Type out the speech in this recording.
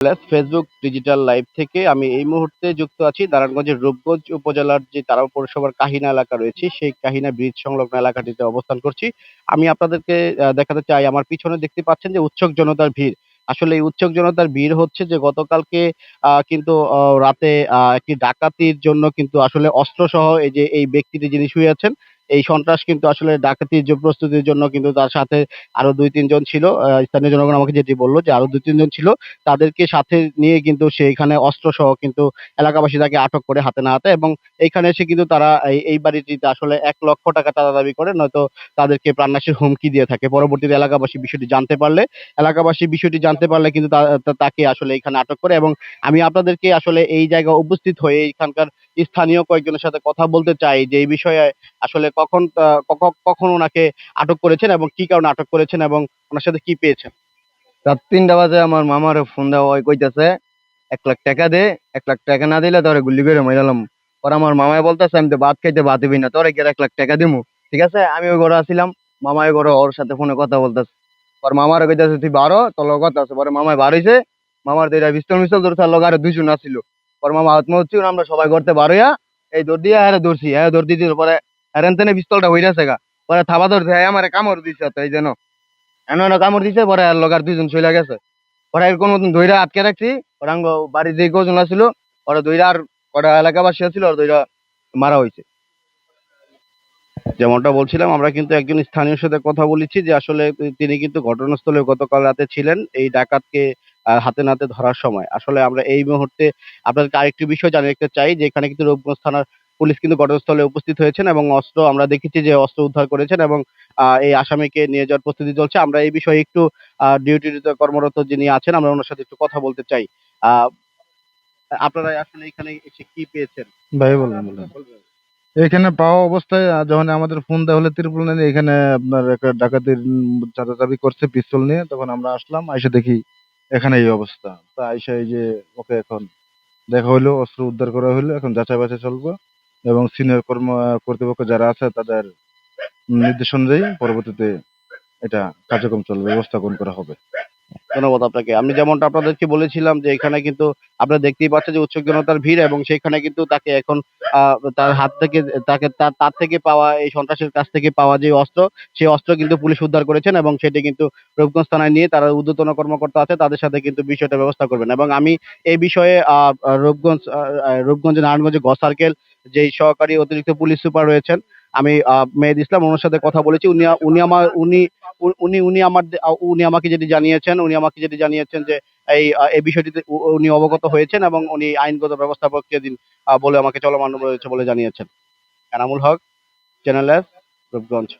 Facebook digital live থেকে আমি এই মুহূর্তে যুক্ত আছি নারায়ণগঞ্জের রূপগঞ্জ উপজেলার যে তারাও পৌরসভার কাহিনা এলাকা রয়েছে সেই কাহিনা ব্রিজ সংলগ্ন এলাকাটিতে অবস্থান করছি। আমি আপনাদেরকে দেখাতে চাই, আমার পিছনে দেখতে পাচ্ছেন যে উৎসুক জনতার ভিড়। আসলে এই উৎসুক জনতার ভিড় হচ্ছে যে গতকালকে কিন্তু রাতে একটি ডাকাতির জন্য কিন্তু আসলে অস্ত্রসহ এই যে এই ব্যক্তিটি যিনি শুয়ে আছেন, এই সন্ত্রাস কিন্তু আসলে ডাকাতির যে প্রস্তুতির জন্য কিন্তু তার সাথে আরো ২-৩ জন ছিল। স্থানীয় জনগণ আমাকে যেটি বলল যে আরো ২-৩ জন ছিল। তাদেরকে সাথে নিয়ে কিন্তু সে এখানে অস্ত্রসহ কিন্তু এলাকাবাসী তাকে আটক করে হাতে নাতে, এবং এইখানে এসে কিন্তু তারা এই বাড়িটিতে আসলে ৳১,০০,০০০ চাঁদা দাবি করে, নয়তো তাদেরকে প্রাণনাশের হুমকি দিয়ে থাকে। পরবর্তীতে এলাকাবাসী বিষয়টি জানতে পারলে কিন্তু তাকে আসলে এখানে আটক করে, এবং আমি আপনাদেরকে আসলে এই জায়গায় উপস্থিত হয়ে এখানকার স্থানীয় কয়েকজনের সাথে কথা বলতে চাই যে এই বিষয়ে আসলে কখন ওনাকে আটক করেছেন এবং কি কারণে আটক করেছেন এবং ওনার সাথে কি পেয়েছেন। রাত ৩টা বাজে আমার মামার ফোন দেওয়া হয়, কইতাছে ১,০০,০০০ দে, ১,০০,০০০ না দিলে তোরে গুলি করে মাইরালাম। পরে আমার মামায় বলতেছে আমি তো ভাত খাইতে ভাত দিবি না, তোরে কি ১,০০,০০০ দিমু? ঠিক আছে, আমি ওই ঘরে আসছিলাম, মামায় ঘরে ওর সাথে ফোনে কথা বলতেছে। পর মামারে কইতাছে তুই বারো, তোর লগে কথা আছে। পরে মামায় বার হইছে, মামার দুইটা পিস্তল মিস্তল ধরছে, আর লগে আরো ২ জন আসছিল। পর মামা হাত হচ্ছি আমরা সবাই করতে বার হইয়া এই দৌড় দিয়ে হ্যাঁ ধরছি, হ্যাঁ দৌড় দিতে পরে হ্যারেন তেনে পিস্তলটা হইরাছে গা। পরে থাবা ধরছে, হ্যাঁ আমার কামড় দিছে তো এই যেন এমন কামড় দিছে। পরে আর লগার ২ জন চলে গেছে। ওরা এরকম মতন ধইরা আটকে রাখছি। ওরা বাড়ির যে কজন আছিল ওরা ধইরা, আর কটা এলাকাবাসী আছিল ওরা ধইরা মারা হয়েছে। যেমনটা বলছিলাম, আমরা কিন্তু একজন স্থানীয়র সাথে কথা বলেছি যে আসলে তিনি কিন্তু ঘটনাস্থলে গতকাল রাতে ছিলেন এই ডাকাতকে হাতে নাতে ধরার সময়। আসলে আমরা এই মুহূর্তে আপনাদেরকে আরেকটি বিষয় জানিয়ে রাখতে চাই যে এখানে কিন্তু রূপগঞ্জ থানার পুলিশ কিন্তু ঘটনাস্থলে উপস্থিত হয়েছেন এবং অস্ত্র আমরা দেখেছি যে অস্ত্র উদ্ধার করেছেন, এবং এই আসামিকে নিয়ে যাওয়ার প্রস্তুতি চলছে। আমরা এই বিষয়ে একটু ডিউটিতে কর্মরত যিনি আছেন আমরা ওনার সাথে একটু কথা বলতে চাই। আহ আপনারা আসলে এখানে এসে কি পেয়েছেন? ভাই বললাম বললাম এখানে পাওয়া অবস্থায় যখন আমাদের ফোন দেওয়া হলে ত্রিপুল নিয়ে এখানে আপনার একটা ডাকাতির চাঁদাচাঁদি করছে পিস্তল নিয়ে, তখন আমরা আসলাম, এসে দেখি এখানে এই অবস্থা। তা আইসা এই যে ওকে এখন দেখা হইলো, অস্ত্র উদ্ধার করা হইলো, এখন যাচাই বাছাই চলবে এবং সিনিয়র কর্তৃপক্ষ যারা আছে তাদের নির্দেশ অনুযায়ী পরবর্তীতে এটা কার্যক্রম চলবে, ব্যবস্থা গ্রহণ করা হবে। ধন্যবাদ আপনাকে। আমি যেমনটা আপনাদেরকে বলেছিলাম যে এখানে কিন্তু আপনারা দেখতেই পাচ্ছেন যে উৎসুক জনতার ভিড়, এবং সেখানে কিন্তু তাকে এখন তার হাত থেকে তার থেকে পাওয়া এই সন্ত্রাসের কাছ থেকে পাওয়া যে অস্ত্র, সেই অস্ত্র কিন্তু পুলিশ উদ্ধার করেছেন, এবং সেটি কিন্তু রূপগঞ্জ থানায় নিয়ে তারা ঊর্ধ্বতন কর্মকর্তা আছে তাদের সাথে কিন্তু বিষয়টা ব্যবস্থা করবেন, এবং আমি এই বিষয়ে রূপগঞ্জে নারায়ণগঞ্জে গ সার্কেল যেই সহকারী অতিরিক্ত পুলিশ সুপার রয়েছেন, আমি মেহেদী ইসলাম, ওনার সাথে কথা বলেছি। উনি উনি আমার উনি উনি উনি আমার উনি আমাকে যেটি জানিয়েছেন যে এই বিষয়টিতে উনি অবগত হয়েছেন এবং উনি আইনগত ব্যবস্থা প্রক্রিয়াধীন বলে আমাকে চলমান রয়েছে বলে জানিয়েছেন। Enamul Haque, channel S, Rupganj.